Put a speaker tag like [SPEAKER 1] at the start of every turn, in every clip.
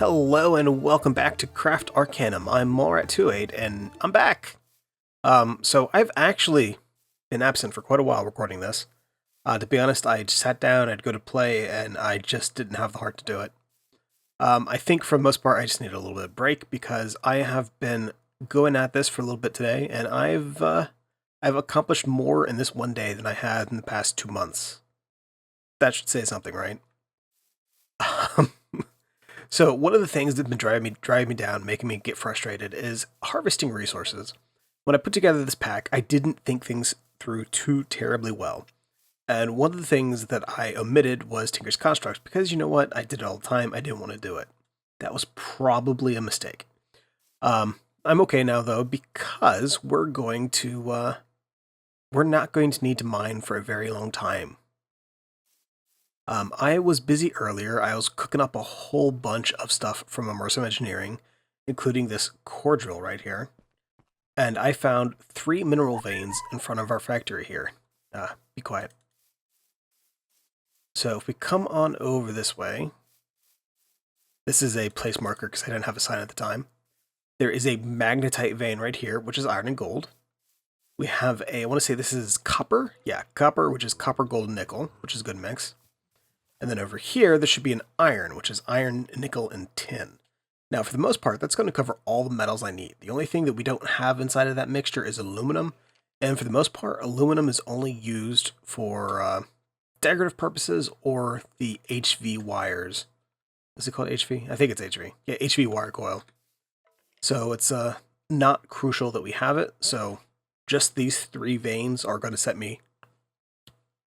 [SPEAKER 1] Hello and welcome back to Craft Arcanum. I'm Morat28 and I'm back. So I've actually been absent for quite a while recording this. To be honest, I sat down, I'd go to play, and I just didn't have the heart to do it. I think for the most part I just need a little bit of break because I have been going at this for a little bit today, and I've accomplished more in this one day than I had in the past 2 months. That should say something, right? So one of the things that's been driving me down, making me get frustrated, is harvesting resources. When I put together this pack, I didn't think things through too terribly well. And one of the things that I omitted was Tinker's Constructs, because you know what? I did it all the time. I didn't want to do it. That was probably a mistake. I'm okay now, though, because we're not going to need to mine for a very long time. I was busy earlier. I was cooking up a whole bunch of stuff from Immersive Engineering, including this core drill right here. And I found 3 mineral veins in front of our factory here. Be quiet. So if we come on over this way, this is a place marker because I didn't have a sign at the time. There is a magnetite vein right here, which is iron and gold. We have I want to say this is copper. Yeah, copper, which is copper, gold, and nickel, which is a good mix. And then over here, there should be an iron, which is iron, nickel, and tin. Now, for the most part, that's going to cover all the metals I need. The only thing that we don't have inside of that mixture is aluminum. And for the most part, aluminum is only used for decorative purposes or the HV wires. Is it called HV? I think it's HV. Yeah, HV wire coil. So it's not crucial that we have it. So just these 3 veins are going to set me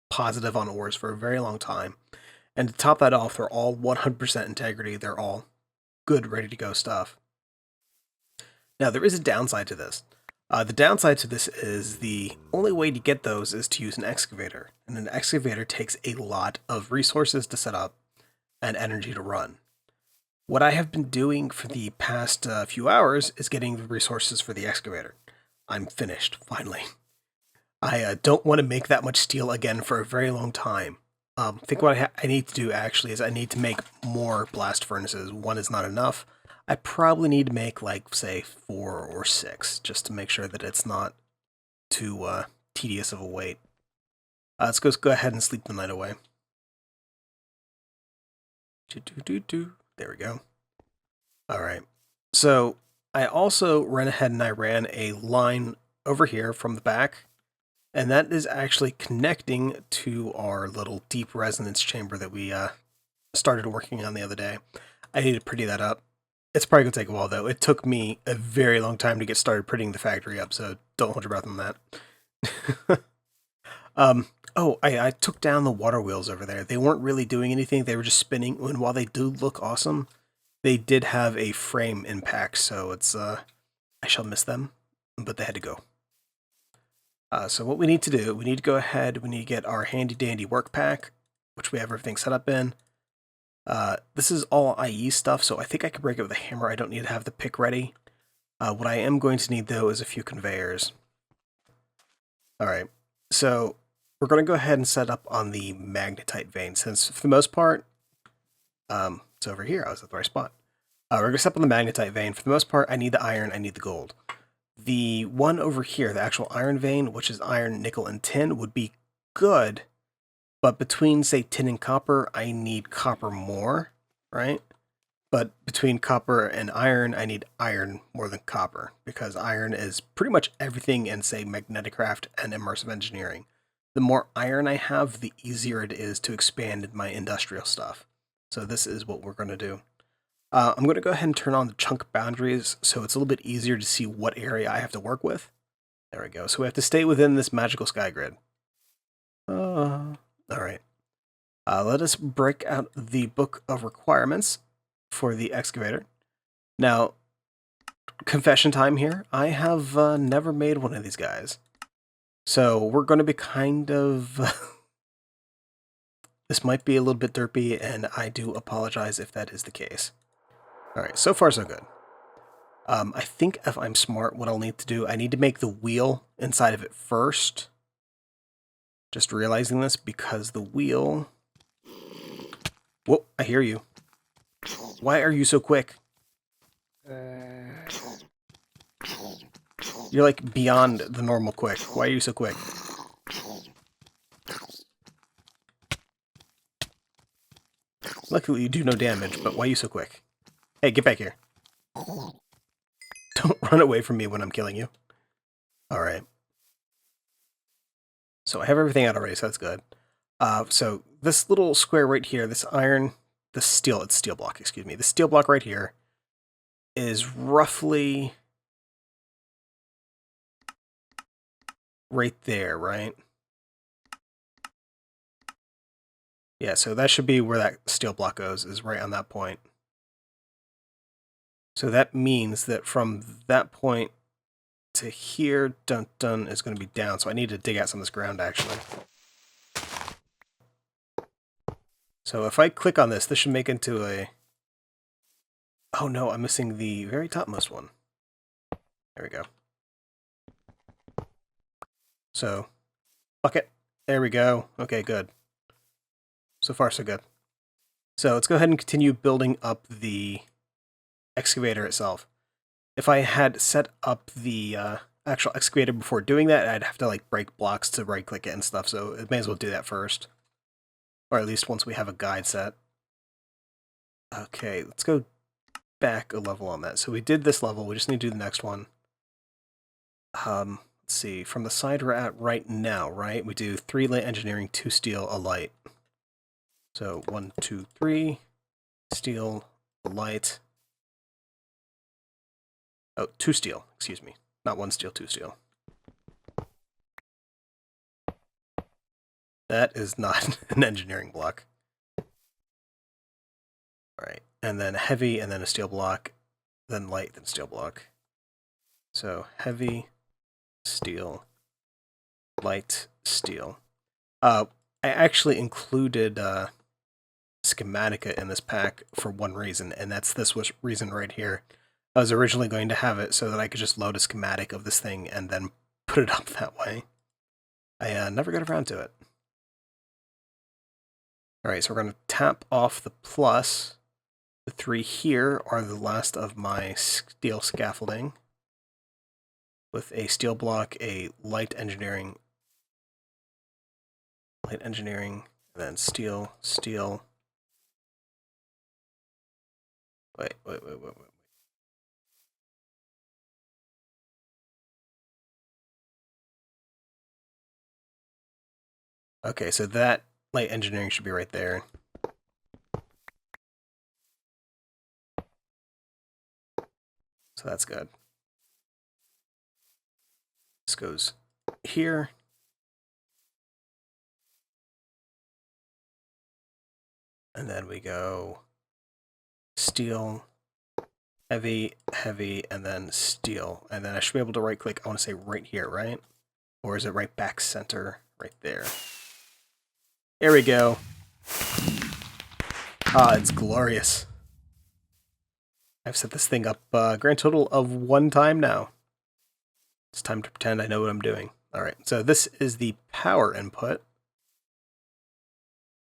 [SPEAKER 1] positive on ores for a very long time. And to top that off, they're all 100% integrity. They're all good, ready to go stuff. Now, there is a downside to this. The downside to this is the only way to get those is to use an excavator. And an excavator takes a lot of resources to set up and energy to run. What I have been doing for the past few hours is getting the resources for the excavator. I'm finished, finally. I don't want to make that much steel again for a very long time. I think what I need to do actually is I need to make more blast furnaces. 1 is not enough. I probably need to make like, say, 4 or 6 just to make sure that it's not too tedious of a wait. Let's go ahead and sleep the night away. There we go. Alright. So I also ran ahead and I ran a line over here from the back. And that is actually connecting to our little deep resonance chamber that we started working on the other day. I need to pretty that up. It's probably going to take a while, though. It took me a very long time to get started prettying the factory up, so don't hold your breath on that. I took down the water wheels over there. They weren't really doing anything. They were just spinning, and while they do look awesome, they did have a frame impact, so it's I shall miss them, but they had to go. So what we need to do, we need to go ahead, we need to get our handy-dandy work pack, which we have everything set up in. This is all IE stuff, so I think I can break it with a hammer. I don't need to have the pick ready. What I am going to need, though, is a few conveyors. Alright, so we're going to go ahead and set up on the magnetite vein, since for the most part, it's over here. I was at the right spot. We're going to set up on the magnetite vein. For the most part, I need the iron, I need the gold. The one over here, the actual iron vein, which is iron, nickel, and tin, would be good, but between, say, tin and copper, I need copper more, right? But between copper and iron, I need iron more than copper, because iron is pretty much everything in, say, magnetic craft and immersive engineering. The more iron I have, the easier it is to expand my industrial stuff. So this is what we're going to do. I'm going to go ahead and turn on the chunk boundaries so it's a little bit easier to see what area I have to work with. There we go. So we have to stay within this magical sky grid. Alright. Let us break out the book of requirements for the excavator. Now, confession time here. I have never made one of these guys. So we're going to be kind of... This might be a little bit derpy, and I do apologize if that is the case. Alright, so far so good. I think if I'm smart, what I'll need to do, I need to make the wheel inside of it first. Just realizing this because the wheel... Whoa, I hear you. Why are you so quick? You're like beyond the normal quick. Why are you so quick? Luckily you do no damage, but why are you so quick? Hey, get back here. Don't run away from me when I'm killing you. Alright. So I have everything out already, so that's good. So this little square right here, this steel block, excuse me. The steel block right here is roughly right there, right? Yeah, so that should be where that steel block goes, is right on that point. So that means that from that point to here, dun is going to be down. So I need to dig out some of this ground, actually. So if I click on this, this should make into a... Oh no, I'm missing the very topmost one. There we go. So, bucket. There we go. Okay, good. So far, so good. So let's go ahead and continue building up the excavator itself. If I had set up the actual excavator before doing that, I'd have to like break blocks to right-click it and stuff, so it may as well do that first. Or at least once we have a guide set. Okay, let's go back a level on that. So we did this level, we just need to do the next one. Let's see, from the side we're at right now, right? We do 3 light engineering, 2 steel, a light. So 1, 2, 3, steel, light. Oh, 2 steel, excuse me. Not 1 steel, 2 steel. That is not an engineering block. Alright, and then heavy, and then a steel block, then light, then steel block. So heavy, steel, light, steel. I actually included schematica in this pack for one reason, and that's this reason right here. I was originally going to have it so that I could just load a schematic of this thing and then put it up that way. I never got around to it. Alright, so we're going to tap off the plus. The 3 here are the last of my steel scaffolding. With a steel block, a light engineering, and then steel, steel. Wait. Okay, so that light engineering should be right there. So that's good. This goes here. And then we go steel, heavy, heavy, and then steel. And then I should be able to right click, I want to say right here, right? Or is it right back center? Right there. There we go. Ah, it's glorious. I've set this thing up a grand total of 1 time now. It's time to pretend I know what I'm doing. Alright, so this is the power input.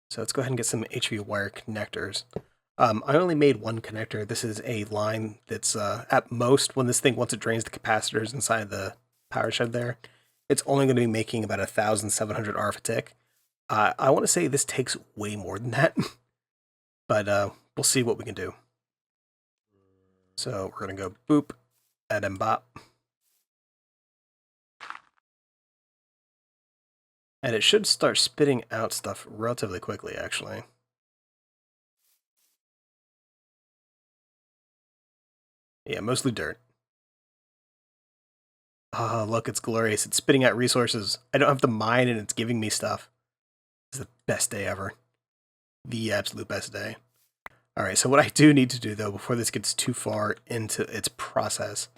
[SPEAKER 1] So let's go ahead and get some HV wire connectors. I only made 1 connector. This is a line that's at most, when this thing, once it drains the capacitors inside the power shed there, it's only going to be making about 1,700 RF a tick. I want to say this takes way more than that, but we'll see what we can do. So we're going to go boop, add mbop. And it should start spitting out stuff relatively quickly, actually. Yeah, mostly dirt. Oh, look, it's glorious. It's spitting out resources. I don't have to mine and it's giving me stuff. It's the best day ever. The absolute best day. Alright, so what I do need to do, though, before this gets too far into its process,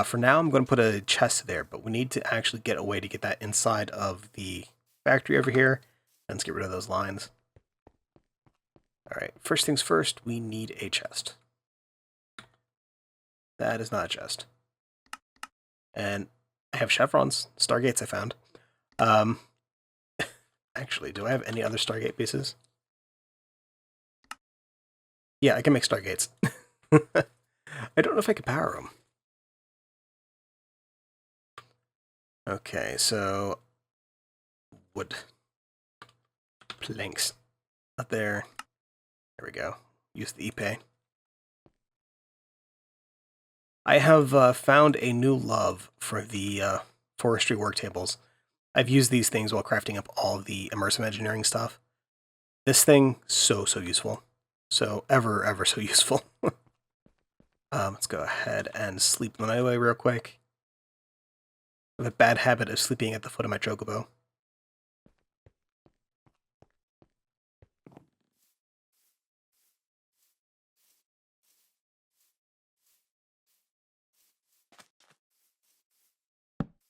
[SPEAKER 1] for now I'm going to put a chest there, but we need to actually get a way to get that inside of the factory over here. And let's get rid of those lines. Alright, first things first, we need a chest. That is not a chest. And I have chevrons, stargates I found. Actually, do I have any other stargate pieces? Yeah, I can make stargates. I don't know if I can power them. Okay, so wood planks up there. There we go. Use the e-pay. I have found a new love for the forestry work tables. I've used these things while crafting up all the immersive engineering stuff. This thing, so useful. So ever so useful. Let's go ahead and sleep the night away real quick. I have a bad habit of sleeping at the foot of my chocobo.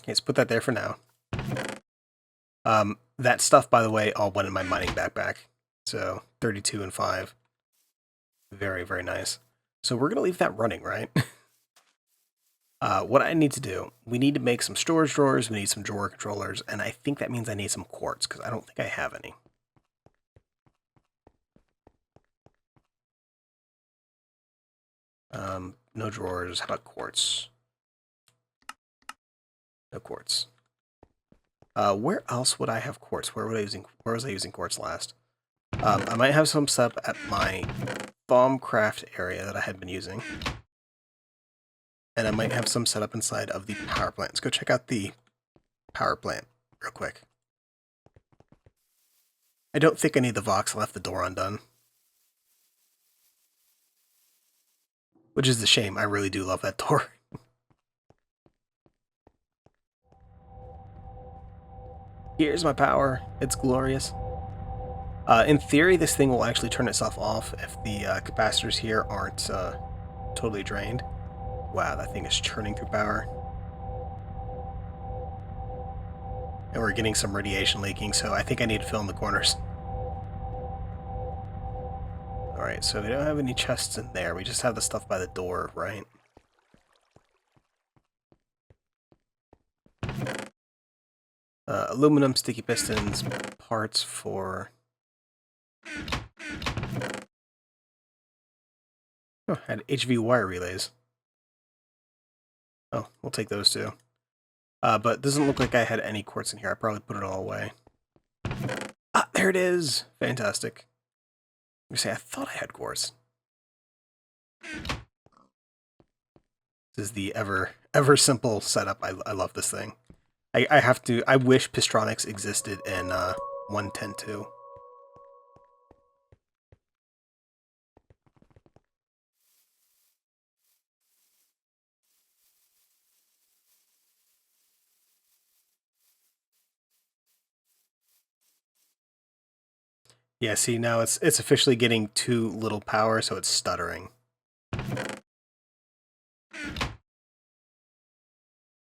[SPEAKER 1] Okay, let's put that there for now. That stuff, by the way, all went in my mining backpack. So 32 and 5. Very nice. So we're going to leave that running, right? What I need to do, we need to make some storage drawers, we need some drawer controllers, and I think that means I need some quartz, because I don't think I have any. No drawers. How about quartz? No quartz. Where else would I have quartz? Where was I using quartz last? I might have some stuff at my bomb craft area that I had been using. And I might have some set up inside of the power plant. Let's go check out the power plant real quick. I don't think I need the Vox. I left the door undone. Which is a shame. I really do love that door. Here's my power. It's glorious. In theory, this thing will actually turn itself off if the capacitors here aren't totally drained. Wow, that thing is churning through power. And we're getting some radiation leaking, so I think I need to fill in the corners. Alright, so we don't have any chests in there. We just have the stuff by the door, right? Aluminum, sticky pistons, parts for... Oh, had HV wire relays. Oh, we'll take those too. But it doesn't look like I had any quartz in here. I probably put it all away. Ah, there it is! Fantastic. Let me say, I thought I had quartz. This is the ever simple setup. I love this thing. I wish Pistronics existed in 1.10.2. Yeah, see, now it's officially getting too little power, so it's stuttering.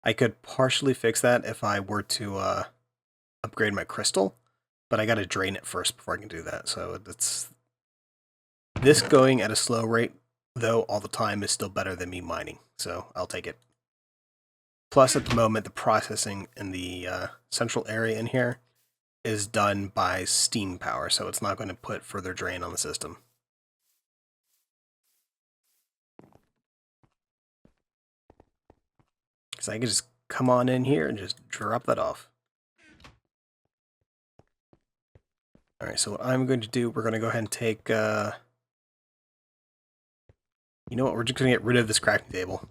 [SPEAKER 1] I could partially fix that if I were to upgrade my crystal, but I gotta drain it first before I can do that, so it's... This going at a slow rate, though, all the time is still better than me mining, so I'll take it. Plus, at the moment, the processing in the central area in here is done by steam power, so it's not going to put further drain on the system. So I can just come on in here and just drop that off. Alright, so what I'm going to do, we're going to go ahead and take... you know what, we're just going to get rid of this crafting table.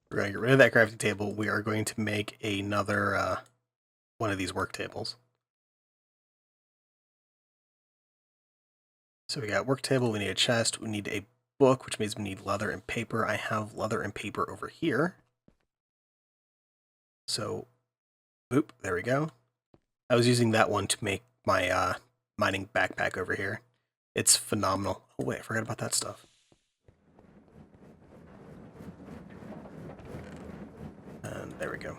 [SPEAKER 1] We're going to get rid of that crafting table. We are going to make another one of these work tables. So we got work table, we need a chest, we need a book, which means we need leather and paper. I have leather and paper over here. So, oop, there we go. I was using that one to make my mining backpack over here. It's phenomenal. Oh wait, I forgot about that stuff. And there we go.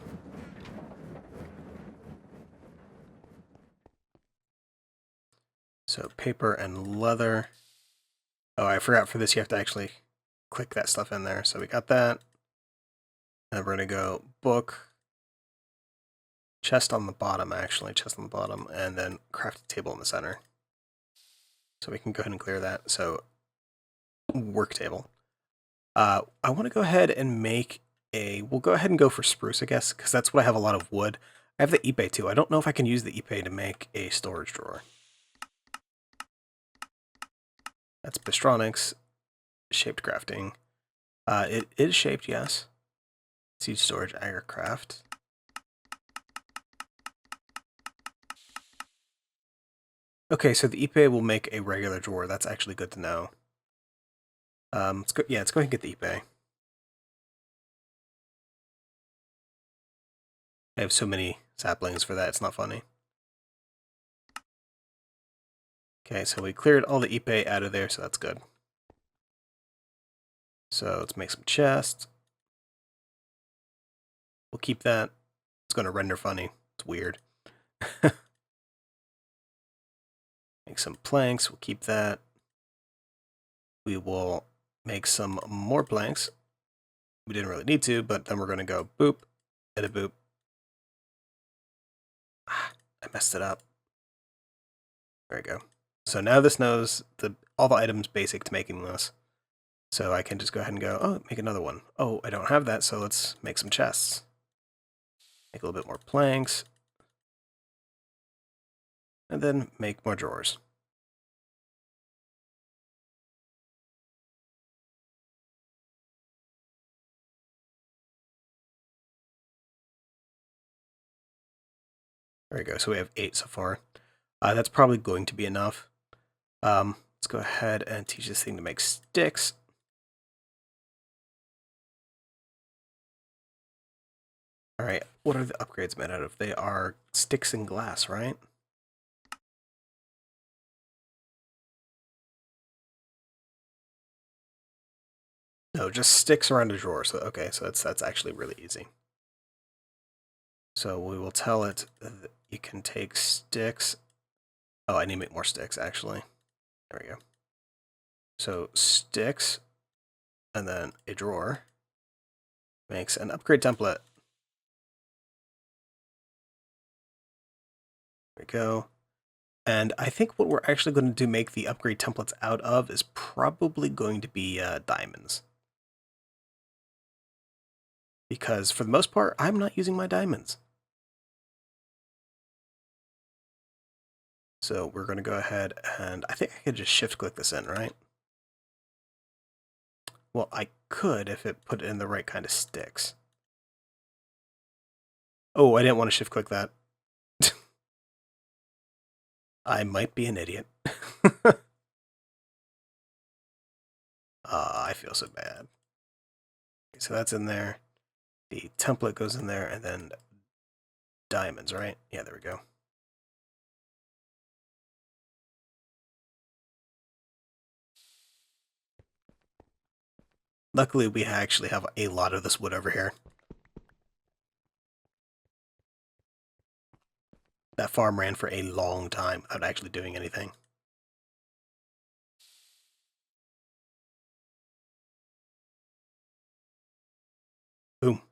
[SPEAKER 1] So paper and leather. Oh, I forgot for this you have to actually click that stuff in there. So we got that. And we're going to go book, chest on the bottom actually, chest on the bottom, and then crafting table in the center. So we can go ahead and clear that. So work table. I want to go ahead and make we'll go ahead and go for spruce, I guess, because that's what I have a lot of wood. I have the ipe too. I don't know if I can use the ipe to make a storage drawer. That's Bistronics, shaped crafting. It is shaped, yes. Siege storage, agricraft. Okay, so the ipe will make a regular drawer. That's actually good to know. Let's go. Yeah, let's go ahead and get the ipe. I have so many saplings for that. It's not funny. Okay, so we cleared all the ipe out of there, so that's good. So let's make some chests. We'll keep that. It's going to render funny. It's weird. Make some planks. We'll keep that. We will make some more planks. We didn't really need to, but then we're going to go boop, edit boop. Ah, I messed it up. There we go. So now this knows all the items basic to making this. So I can just go ahead and go, oh, make another one. Oh, I don't have that, so let's make some chests. Make a little bit more planks. And then make more drawers. There we go. So we have 8 so far. That's probably going to be enough. Let's go ahead and teach this thing to make sticks. All right, what are the upgrades made out of? They are sticks and glass, right? No, just sticks around a drawer. So okay, so that's actually really easy. So we will tell it that you can take sticks. Oh, I need to make more sticks, actually. There we go. So sticks, and then a drawer makes an upgrade template. There we go. And I think what we're actually going to make the upgrade templates out of is probably going to be diamonds. Because for the most part, I'm not using my diamonds. So we're going to go ahead and I think I could just shift click this in, right? Well, I could if it put it in the right kind of sticks. Oh, I didn't want to shift click that. I might be an idiot. I feel so bad. Okay, so that's in there. The template goes in there, and then diamonds, right? Yeah, there we go. Luckily, we actually have a lot of this wood over here. That farm ran for a long time without actually doing anything. Boom.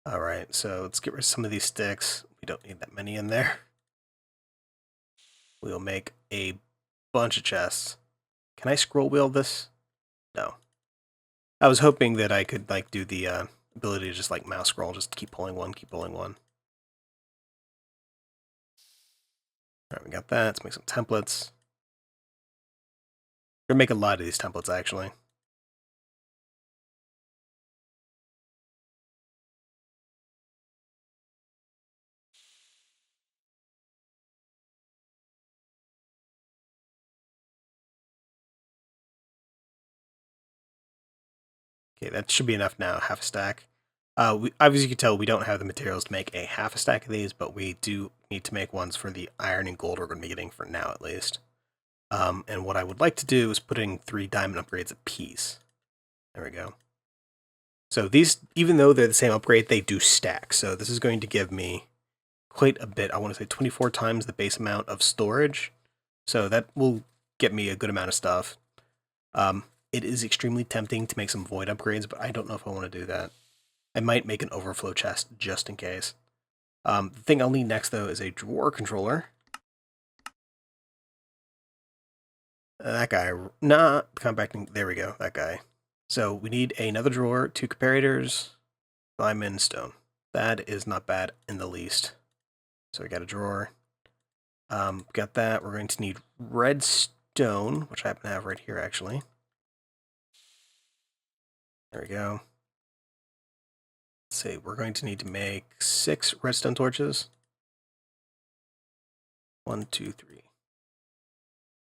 [SPEAKER 1] All right, so let's get rid of some of these sticks. We don't need that many in there. We'll make a bunch of chests. Can I scroll wheel this? No. I was hoping that I could like do the ability to just like mouse scroll, just keep pulling one, keep pulling one. All right, we got that. Let's make some templates. We're gonna make a lot of these templates actually. Okay, that should be enough now, half a stack. Obviously, you can tell we don't have the materials to make a half a stack of these, but we do need to make ones for the iron and gold we're going to be getting for now, at least. And what I would like to do is put in 3 diamond upgrades apiece. There we go. So these, even though they're the same upgrade, they do stack. So this is going to give me quite a bit. I want to say 24 times the base amount of storage. So that will get me a good amount of stuff. It is extremely tempting to make some void upgrades, but I don't know if I want to do that. I might make an overflow chest just in case. The thing I'll need next, though, is a drawer controller. That guy, not compacting. There we go, that guy. So we need another drawer, 2 comparators, diamond, stone. That is not bad in the least. So we got a drawer. Got that. We're going to need redstone, which I happen to have right here, actually. There we go. Let's see, we're going to need to make 6 redstone torches. 1, 2, 3.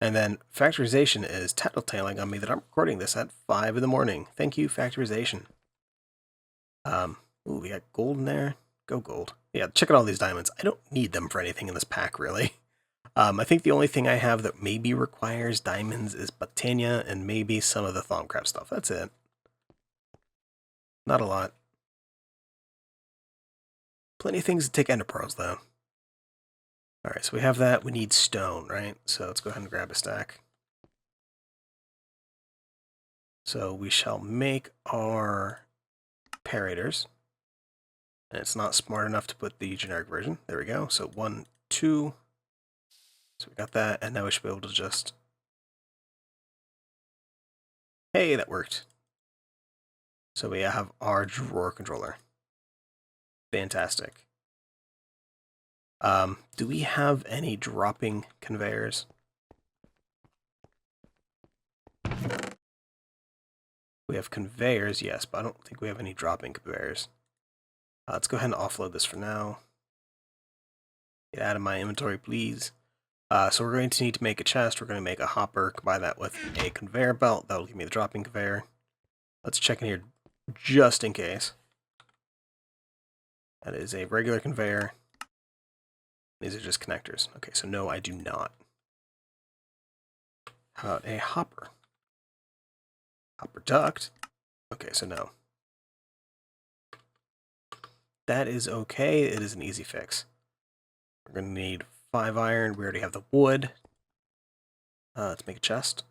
[SPEAKER 1] And then factorization is tattletaling on me that I'm recording this at 5 in the morning. Thank you, factorization. Ooh, we got gold in there. Go gold. Yeah, check out all these diamonds. I don't need them for anything in this pack, really. I think the only thing I have that maybe requires diamonds is Botania and maybe some of the Thaumcraft stuff. That's it. Not a lot. Plenty of things to take ender pearls, though. Alright, so we have that. We need stone, right? So let's go ahead and grab a stack. So we shall make our parators. And it's not smart enough to put the generic version. There we go. So 1, 2. So we got that, and now we should be able to just... Hey, that worked. So we have our drawer controller. Fantastic. Do we have any dropping conveyors? We have conveyors, yes, but I don't think we have any dropping conveyors. Let's go ahead and offload this for now. Get out of my inventory, please. So we're going to need to make a chest. We're going to make a hopper, combine that with a conveyor belt. That'll give me the dropping conveyor. Let's check in here just in case. That is a regular conveyor. These are just connectors. Okay, so no, I do not. How about a hopper? Hopper duct. Okay, so no. That is okay. It is an easy fix. We're going to need 5 iron. We already have the wood. Let's make a chest.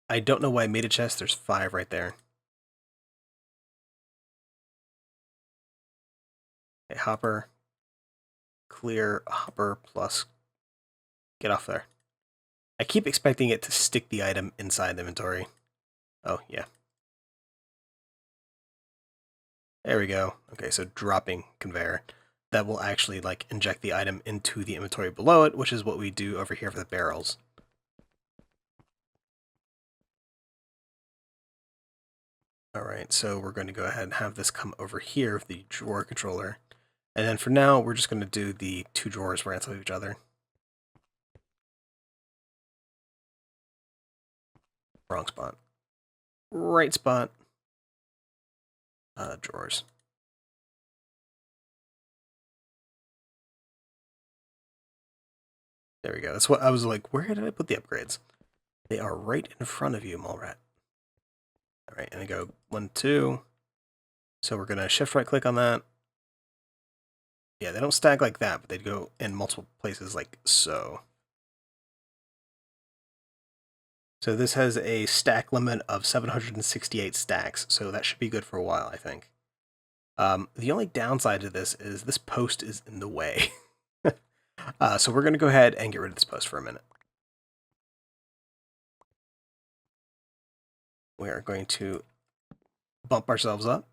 [SPEAKER 1] I don't know why I made a chest. There's 5 right there. A hopper. Clear hopper plus... Get off there. I keep expecting it to stick the item inside the inventory. Oh, yeah. There we go. Okay, so dropping conveyor. That will actually, like, inject the item into the inventory below it, which is what we do over here for the barrels. Alright, so we're going to go ahead and have this come over here with the drawer controller. And then for now, we're just going to do the 2 drawers right on top of each other. Wrong spot. Right spot. Drawers. There we go. That's what I was like, where did I put the upgrades? They are right in front of you, Mallrat. Alright, and I go 1, 2. So we're going to shift right click on that. Yeah, they don't stack like that, but they'd go in multiple places like so. So this has a stack limit of 768 stacks, so that should be good for a while, I think. The only downside to this is this post is in the way. So we're going to go ahead and get rid of this post for a minute. We are going to bump ourselves up.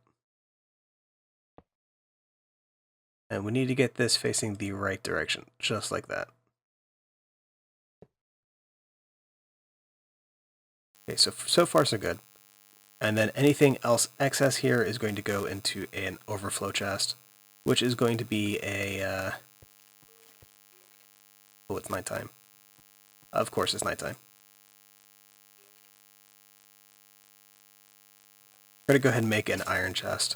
[SPEAKER 1] And we need to get this facing the right direction, just like that. Okay, so far so good. And then anything else excess here is going to go into an overflow chest, which is going to be a... Oh, it's nighttime. Of course it's nighttime. We're going to go ahead and make an iron chest.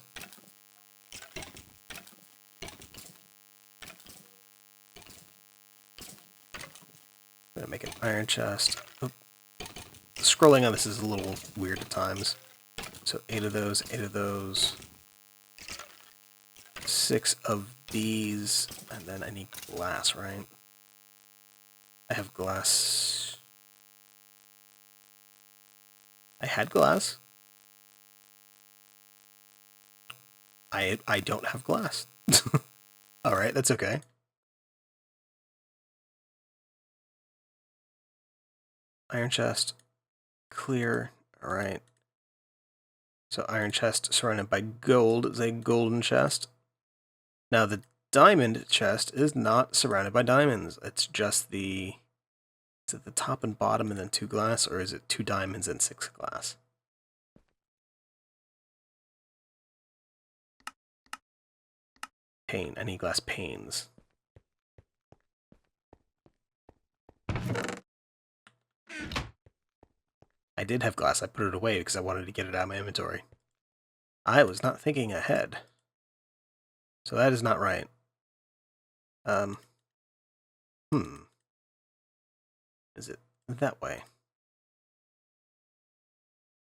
[SPEAKER 1] I'm going to make an iron chest. Oh. Scrolling on this is a little weird at times. So 8 of those, 8 of those. 6 of these, and then I need glass, right? I have glass. I had glass. I don't have glass. Alright, that's okay. Iron chest. Clear. Alright. So iron chest surrounded by gold is a golden chest. Now the diamond chest is not surrounded by diamonds. It's just the... Is it the top and bottom and then 2 glass, or is it 2 diamonds and 6 glass? Pane. I need glass panes. I did have glass. I put it away because I wanted to get it out of my inventory. I was not thinking ahead. So that is not right. Is it that way?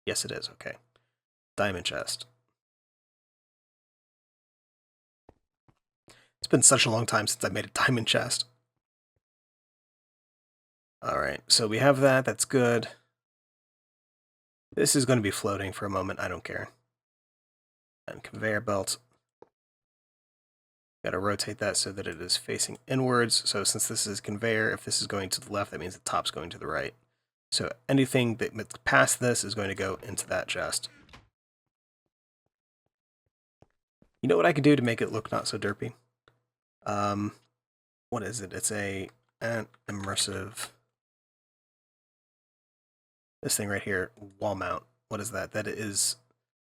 [SPEAKER 1] Yes, it is. Okay. Diamond chest. It's been such a long time since I made a diamond chest. Alright, so we have that. That's good. This is going to be floating for a moment. I don't care. And conveyor belt. Got to rotate that so that it is facing inwards. So since this is conveyor, if this is going to the left, that means the top's going to the right. So anything that's past this is going to go into that chest. You know what I could do to make it look not so derpy? What is it? It's an immersive... This thing right here, wall mount. What is that? That is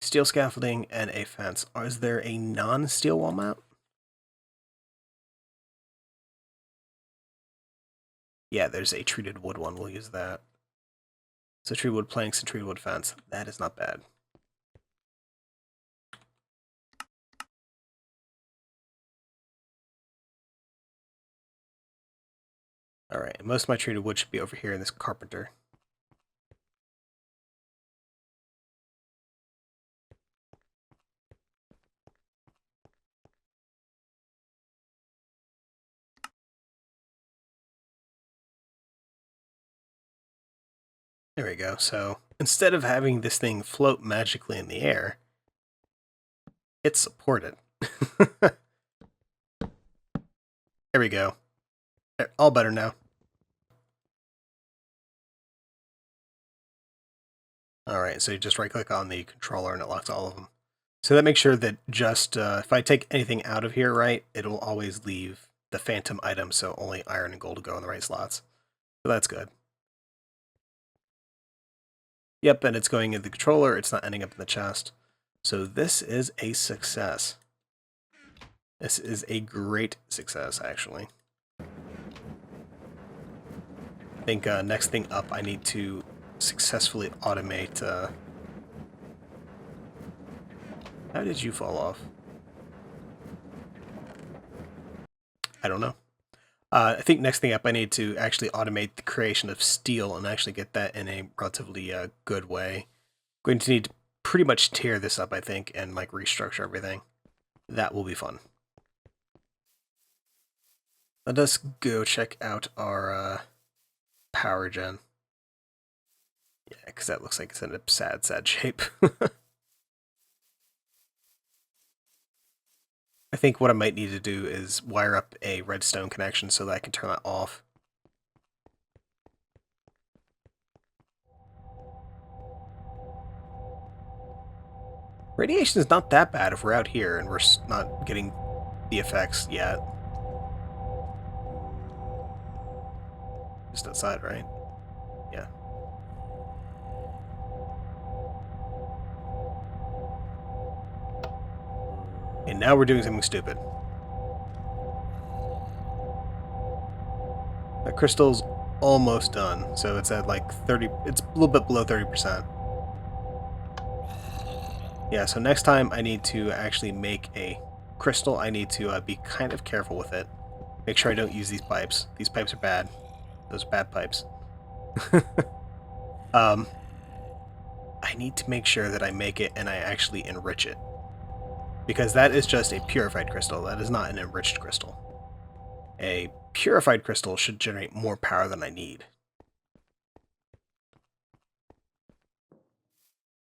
[SPEAKER 1] steel scaffolding and a fence. Or is there a non-steel wall mount? Yeah, there's a treated wood one. We'll use that. So treated wood planks and treated wood fence. That is not bad. Alright, most of my treated wood should be over here in this carpenter. There we go. So instead of having this thing float magically in the air, it's supported. There we go. All better now. Alright, so you just right-click on the controller and it locks all of them. So that makes sure that just, if I take anything out of here, right, it'll always leave the phantom item, so only iron and gold will go in the right slots. So that's good. Yep, and it's going in the controller, it's not ending up in the chest. So this is a success. This is a great success, actually. I think next thing up, I need to successfully automate... How did you fall off? I don't know. I think next thing up, I need to actually automate the creation of steel and actually get that in a relatively good way. I'm going to need to pretty much tear this up, I think, and like restructure everything. That will be fun. Let us go check out our power gen. Yeah, because that looks like it's in a sad, sad shape. I think what I might need to do is wire up a redstone connection so that I can turn that off. Radiation is not that bad if we're out here and we're not getting the effects yet. Just outside, right? Yeah. And now we're doing something stupid. The crystal's almost done, so it's at like 30, it's a little bit below 30%. Yeah, so next time I need to actually make a crystal, I need to be kind of careful with it. Make sure I don't use these pipes. These pipes are bad. Those are bad pipes. I need to make sure that I make it and I actually enrich it. Because that is just a purified crystal. That is not an enriched crystal. A purified crystal should generate more power than I need.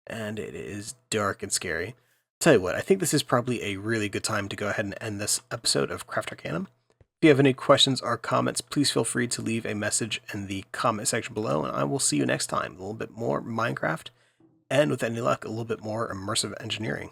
[SPEAKER 1] And it is dark and scary. Tell you what, I think this is probably a really good time to go ahead and end this episode of Craft Arcanum. If you have any questions or comments, please feel free to leave a message in the comment section below, and I will see you next time. A little bit more Minecraft, and with any luck, a little bit more immersive engineering.